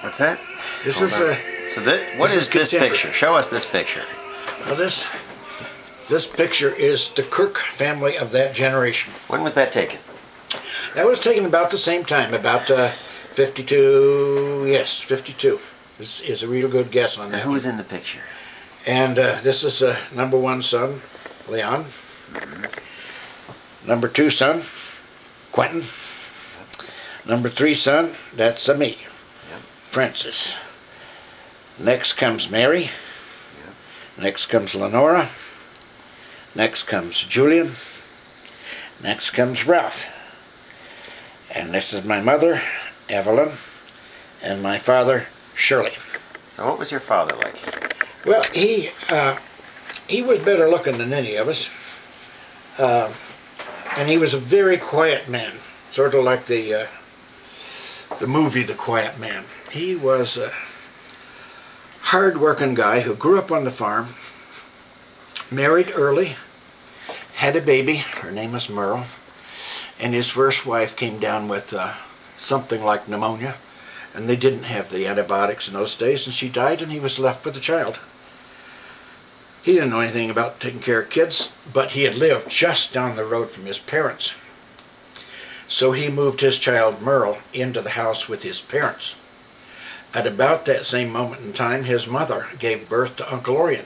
What's that? This Hold is on. a. So what is this picture? Show us this picture. Well, this picture is the Kirk family of that generation. When was that taken? That was taken about the same time, about 52. Yes, 52. This is a real good guess on that. Who is in the picture? And this is number one son, Leon. Number two son, Quentin. Number three son, that's me, Francis. Next comes Mary. Next comes Lenora. Next comes Julian. Next comes Ralph. And this is my mother, Evelyn, and my father, Shirley. So what was your father like? Well, he was better looking than any of us. And he was a very quiet man, sort of like the movie The Quiet Man. He was a hard-working guy who grew up on the farm, married early, had a baby. Her name was Merle, and his first wife came down with something like pneumonia, and they didn't have the antibiotics in those days, and she died, and he was left with a child. He didn't know anything about taking care of kids, but he had lived just down the road from his parents. So he moved his child Merle into the house with his parents. At about that same moment in time, his mother gave birth to Uncle Orion.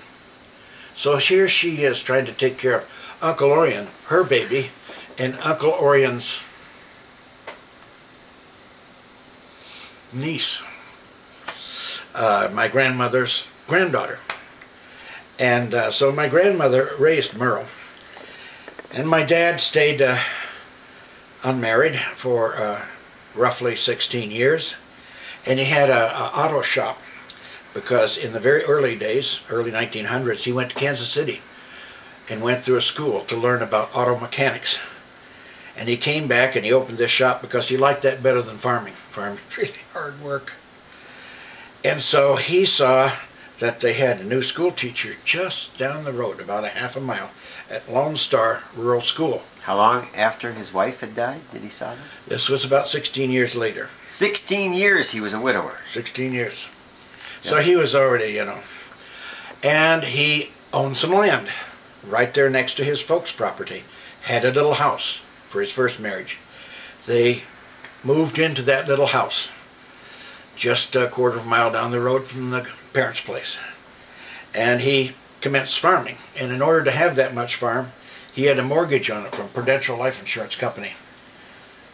So here she is trying to take care of Uncle Orion, her baby, and Uncle Orion's niece, my grandmother's granddaughter. And so my grandmother raised Merle. And my dad stayed unmarried for roughly 16 years. And he had an auto shop because in the very early days, early 1900s, he went to Kansas City and went through a school to learn about auto mechanics. And he came back and he opened this shop because he liked that better than farming. Farming's really hard work. And so he saw that they had a new school teacher just down the road, about a half a mile, at Lone Star Rural School. How long after his wife had died did he saw them? This was about 16 years later. 16 years he was a widower. 16 years. So he was already, you know. And he owned some land right there next to his folks' property. Had a little house for his first marriage. They moved into that little house just a quarter of a mile down the road from the parents' place. And he commenced farming. And in order to have that much farm, he had a mortgage on it from Prudential Life Insurance Company.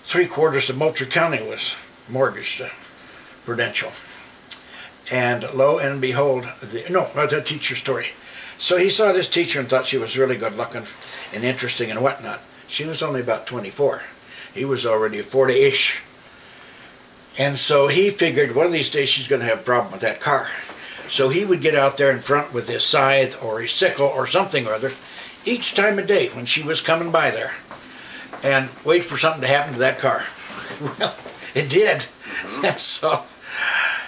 3/4 of Moultrie County was mortgaged to Prudential. And lo and behold, that's a teacher story. So he saw this teacher and thought she was really good looking and interesting and whatnot. She was only about 24. He was already 40-ish. And so he figured one of these days she's going to have a problem with that car. So he would get out there in front with his scythe or his sickle or something or other each time of day when she was coming by there and wait for something to happen to that car. Well, it did. And so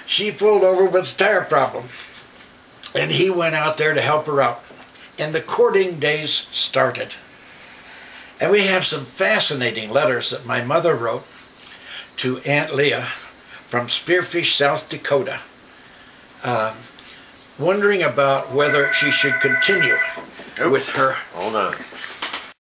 she pulled over with a tire problem. And he went out there to help her out. And the courting days started. And we have some fascinating letters that my mother wrote to Aunt Leah from Spearfish, South Dakota, wondering about whether she should continue with her. Hold on.